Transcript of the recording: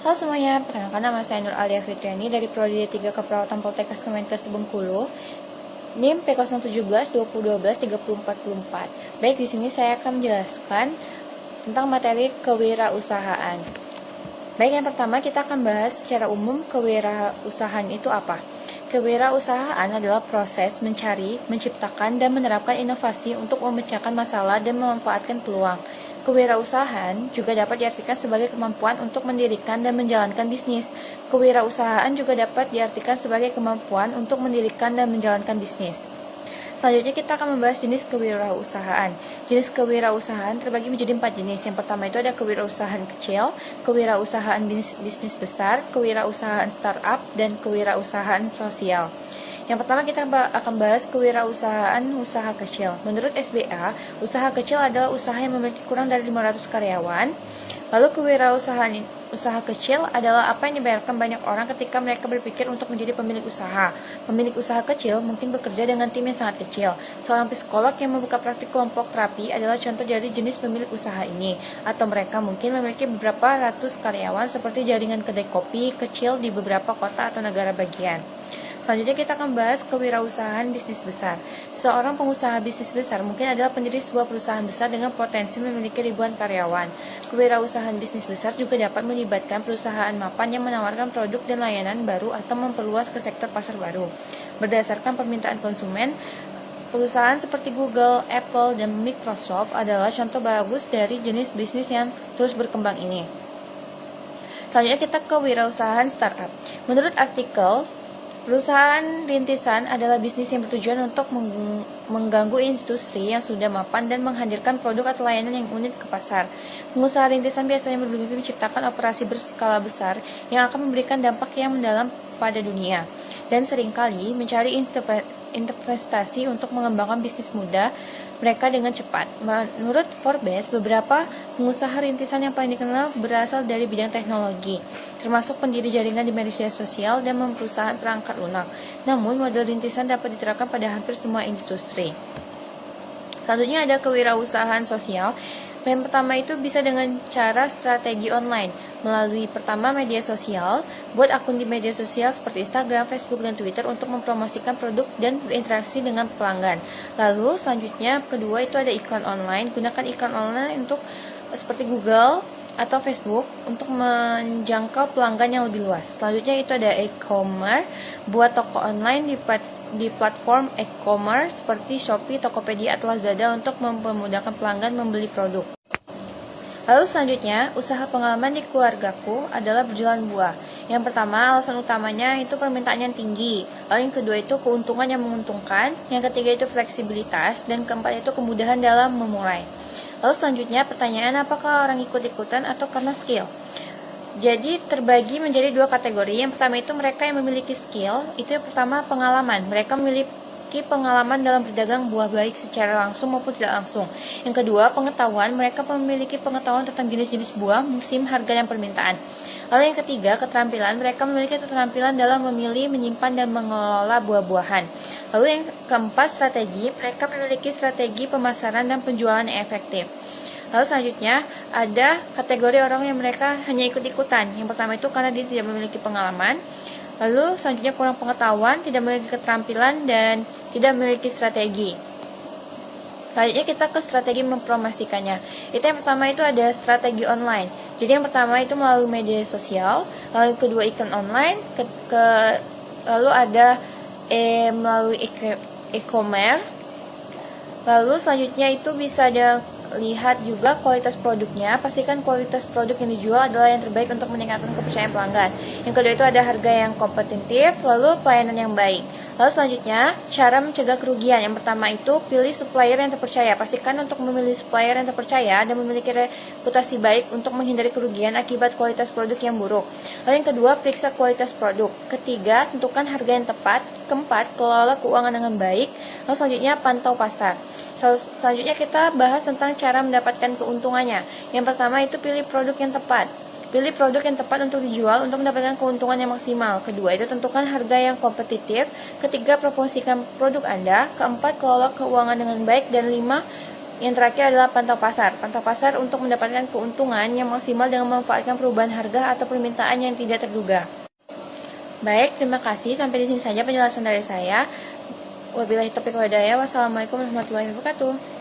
Halo semuanya, perkenalkan nama saya Nur Alia Fitriani dari Prodi D3 Keperawatan Poltekkes Kemenkes Bengkulu. NIM P0712 2012 3044. Baik, di sini saya akan menjelaskan tentang materi kewirausahaan. Baik, yang pertama kita akan bahas secara umum kewirausahaan itu apa. Kewirausahaan adalah proses mencari, menciptakan, dan menerapkan inovasi untuk memecahkan masalah dan memanfaatkan peluang. Kewirausahaan juga dapat diartikan sebagai kemampuan untuk mendirikan dan menjalankan bisnis. Kewirausahaan juga dapat diartikan sebagai kemampuan untuk mendirikan dan menjalankan bisnis. Selanjutnya kita akan membahas jenis kewirausahaan. Jenis kewirausahaan terbagi menjadi 4 jenis. Yang pertama itu ada kewirausahaan kecil, kewirausahaan bisnis besar, kewirausahaan startup, dan kewirausahaan sosial. Yang pertama kita akan bahas kewirausahaan usaha kecil. Menurut SBA, usaha kecil adalah usaha yang memiliki kurang dari 500 karyawan. Lalu kewirausahaan usaha kecil adalah apa yang dibayarkan banyak orang ketika mereka berpikir untuk menjadi pemilik usaha. Pemilik usaha kecil mungkin bekerja dengan tim yang sangat kecil. Seorang psikolog yang membuka praktik kelompok terapi adalah contoh dari jenis pemilik usaha ini. Atau mereka mungkin memiliki beberapa ratus karyawan seperti jaringan kedai kopi kecil di beberapa kota atau negara bagian. Selanjutnya kita akan bahas kewirausahaan bisnis besar. Seorang pengusaha bisnis besar mungkin adalah pendiri sebuah perusahaan besar dengan potensi memiliki ribuan karyawan. Kewirausahaan bisnis besar juga dapat melibatkan perusahaan mapan yang menawarkan produk dan layanan baru atau memperluas ke sektor pasar baru. Berdasarkan permintaan konsumen, perusahaan seperti Google, Apple, dan Microsoft adalah contoh bagus dari jenis bisnis yang terus berkembang ini. Selanjutnya kita kewirausahaan startup. Menurut artikel, perusahaan rintisan adalah bisnis yang bertujuan untuk mengganggu industri yang sudah mapan dan menghadirkan produk atau layanan yang unik ke pasar. Pengusaha rintisan biasanya bermimpi menciptakan operasi berskala besar yang akan memberikan dampak yang mendalam pada dunia, dan seringkali mencari investasi untuk mengembangkan bisnis muda mereka dengan cepat. Menurut Forbes, beberapa pengusaha rintisan yang paling dikenal berasal dari bidang teknologi, termasuk pendiri jaringan di media sosial dan perusahaan perangkat lunak. Namun, model rintisan dapat diterapkan pada hampir semua industri. Selanjutnya ada kewirausahaan sosial. Yang pertama itu bisa dengan cara strategi online. Melalui pertama media sosial, buat akun di media sosial seperti Instagram, Facebook, dan Twitter untuk mempromosikan produk dan berinteraksi dengan pelanggan. Lalu selanjutnya kedua itu ada iklan online. Gunakan iklan online untuk seperti Google atau Facebook untuk menjangkau pelanggan yang lebih luas. Selanjutnya itu ada e-commerce. Buat toko online di platform e-commerce seperti Shopee, Tokopedia, atau Lazada untuk mempermudahkan pelanggan membeli produk. Lalu selanjutnya, usaha pengalaman di keluargaku adalah berjualan buah. Yang pertama, alasan utamanya itu permintaan yang tinggi. Lalu yang kedua itu keuntungan yang menguntungkan. Yang ketiga itu fleksibilitas. Dan keempat itu kemudahan dalam memulai. Lalu selanjutnya, pertanyaan apakah orang ikut-ikutan atau karena skill? Jadi terbagi menjadi dua kategori. Yang pertama itu mereka yang memiliki skill. Itu yang pertama pengalaman. Mereka memiliki pengalaman dalam berdagang buah baik secara langsung maupun tidak langsung. Yang kedua, pengetahuan. Mereka memiliki pengetahuan tentang jenis-jenis buah, musim, harga, dan permintaan. Lalu yang ketiga, keterampilan. Mereka memiliki keterampilan dalam memilih, menyimpan, dan mengelola buah-buahan. Lalu yang keempat, strategi. Mereka memiliki strategi pemasaran dan penjualan yang efektif. Lalu selanjutnya ada kategori orang yang mereka hanya ikut-ikutan. Yang pertama itu karena dia tidak memiliki pengalaman. Lalu selanjutnya kurang pengetahuan, tidak memiliki keterampilan, dan tidak memiliki strategi. Selanjutnya kita ke strategi mempromosikannya. Itu yang pertama itu ada strategi online. Jadi yang pertama itu melalui media sosial. Lalu yang kedua iklan online. Lalu ada melalui e-commerce. Lalu selanjutnya itu bisa ada lihat juga kualitas produknya. Pastikan kualitas produk yang dijual adalah yang terbaik untuk meningkatkan kepercayaan pelanggan. Yang kedua itu ada harga yang kompetitif, lalu pelayanan yang baik. Lalu selanjutnya, cara mencegah kerugian. Yang pertama itu pilih supplier yang terpercaya. Pastikan untuk memilih supplier yang terpercaya dan memiliki reputasi baik untuk menghindari kerugian akibat kualitas produk yang buruk. Lalu yang kedua, periksa kualitas produk. Ketiga, tentukan harga yang tepat. Keempat, kelola keuangan dengan baik. Lalu selanjutnya, pantau pasar. Selanjutnya kita bahas tentang cara mendapatkan keuntungannya. Yang pertama itu pilih produk yang tepat. Pilih produk yang tepat untuk dijual untuk mendapatkan keuntungan yang maksimal. Kedua itu tentukan harga yang kompetitif. Ketiga, promosikan produk Anda. Keempat, kelola keuangan dengan baik. Dan lima, Yang terakhir adalah pantau pasar. Pantau pasar untuk mendapatkan keuntungan yang maksimal dengan memanfaatkan perubahan harga atau permintaan yang tidak terduga. Baik, terima kasih. Sampai di sini saja penjelasan dari saya. Wabillahi taufiq wal hidayah. Wassalamualaikum warahmatullahi wabarakatuh.